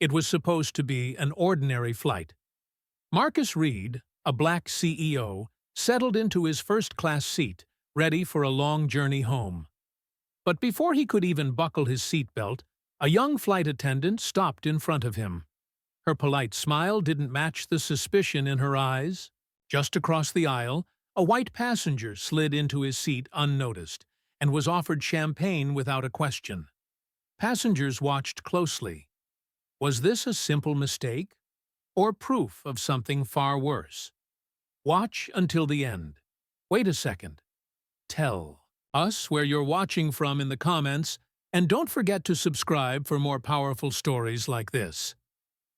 It was supposed to be an ordinary flight. Marcus Reed, a black CEO, settled into his first-class seat, ready for a long journey home. But before he could even buckle his seatbelt, a young flight attendant stopped in front of him. Her polite smile didn't match the suspicion in her eyes. Just across the aisle, a white passenger slid into his seat unnoticed and was offered champagne without a question. Passengers watched closely. Was this a simple mistake, or proof of something far worse? Watch until the end. Wait a second. Tell us where you're watching from in the comments, and don't forget to subscribe for more powerful stories like this.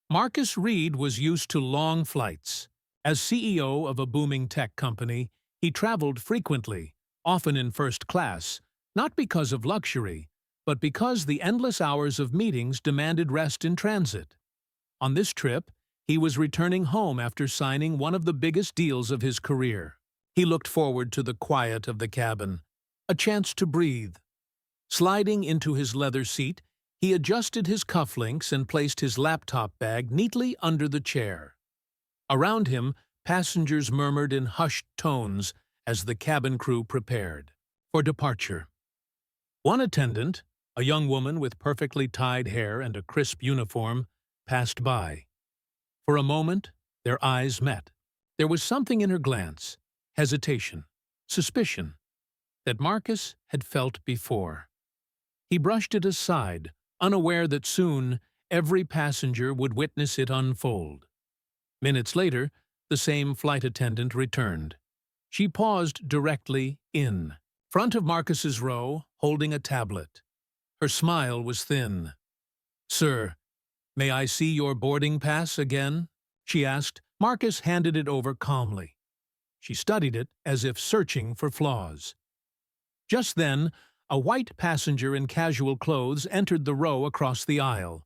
Marcus Reed was used to long flights. As CEO of a booming tech company, he traveled frequently, often in first class, not because of luxury, but because the endless hours of meetings demanded rest in transit. On this trip, he was returning home after signing one of the biggest deals of his career. He looked forward to the quiet of the cabin, a chance to breathe. Sliding into his leather seat, he adjusted his cufflinks and placed his laptop bag neatly under the chair. Around him, passengers murmured in hushed tones as the cabin crew prepared for departure. One attendant, a young woman with perfectly tied hair and a crisp uniform, passed by. For a moment, their eyes met. There was something in her glance, hesitation, suspicion, that Marcus had felt before. He brushed it aside, unaware that soon every passenger would witness it unfold. Minutes later, the same flight attendant returned. She paused directly in front of Marcus's row, holding a tablet. Her smile was thin. "Sir, may I see your boarding pass again?" she asked. Marcus handed it over calmly. She studied it as if searching for flaws. Just then, a white passenger in casual clothes entered the row across the aisle.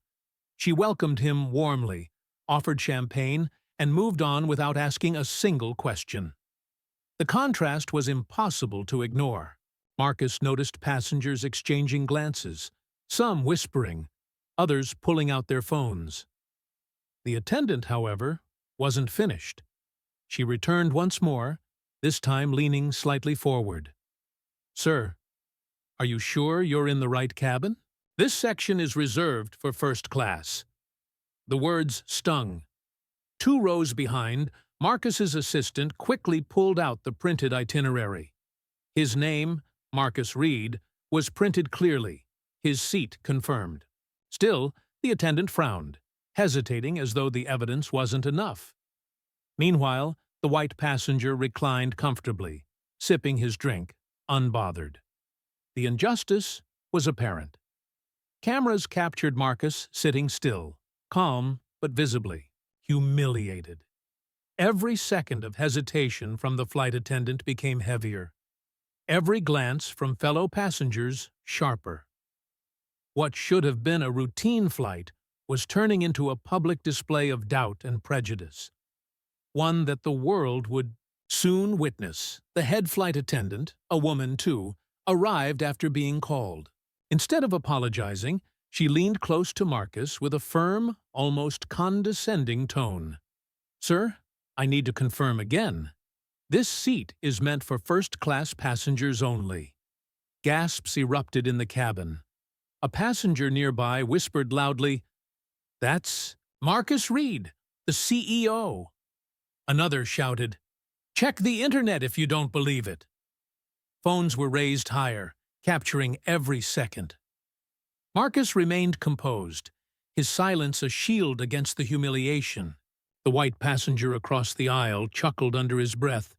She welcomed him warmly, offered champagne, and moved on without asking a single question. The contrast was impossible to ignore. Marcus noticed passengers exchanging glances, some whispering, others pulling out their phones. The attendant, however, wasn't finished. She returned once more, this time leaning slightly forward. "Sir, are you sure you're in the right cabin? This section is reserved for first class." The words stung. 2 rows behind, Marcus's assistant quickly pulled out the printed itinerary. His name, Marcus Reed, was printed clearly, his seat confirmed. Still, the attendant frowned, hesitating as though the evidence wasn't enough. Meanwhile, the white passenger reclined comfortably, sipping his drink, unbothered. The injustice was apparent. Cameras captured Marcus sitting still, calm but visibly humiliated. Every second of hesitation from the flight attendant became heavier. Every glance from fellow passengers sharper. What should have been a routine flight was turning into a public display of doubt and prejudice, one that the world would soon witness. The head flight attendant, a woman too, arrived after being called. Instead of apologizing, she leaned close to Marcus with a firm, almost condescending tone. "Sir, I need to confirm again. This seat is meant for first-class passengers only." Gasps erupted in the cabin. A passenger nearby whispered loudly, "That's Marcus Reed, the CEO." Another shouted, "Check the internet if you don't believe it." Phones were raised higher, capturing every second. Marcus remained composed, his silence a shield against the humiliation. The white passenger across the aisle chuckled under his breath,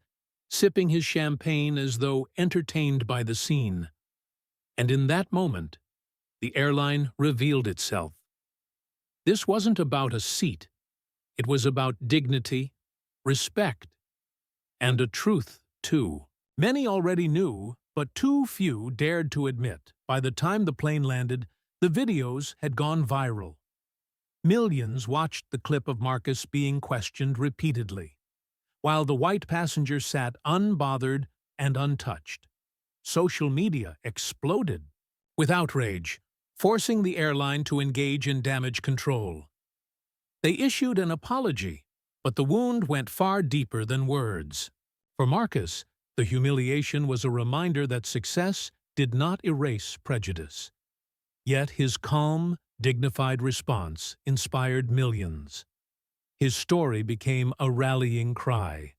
sipping his champagne as though entertained by the scene. And in that moment, the airline revealed itself. This wasn't about a seat. It was about dignity, respect, and a truth, too. Many already knew, but too few dared to admit. By the time the plane landed, the videos had gone viral. Millions watched the clip of Marcus being questioned repeatedly, while the white passenger sat unbothered and untouched. Social media exploded with outrage, forcing the airline to engage in damage control. They issued an apology, but the wound went far deeper than words. For Marcus, the humiliation was a reminder that success did not erase prejudice. Yet his calm, dignified response inspired millions. His story became a rallying cry,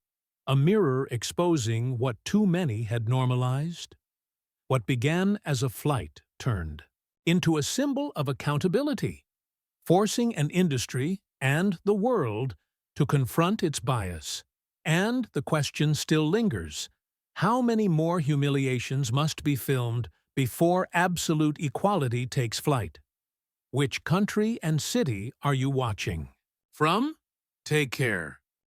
a mirror exposing what too many had normalized. What began as a flight turned into a symbol of accountability, forcing an industry and the world to confront its bias. And the question still lingers: how many more humiliations must be filmed before absolute equality takes flight? Which country and city are you watching from? Take care.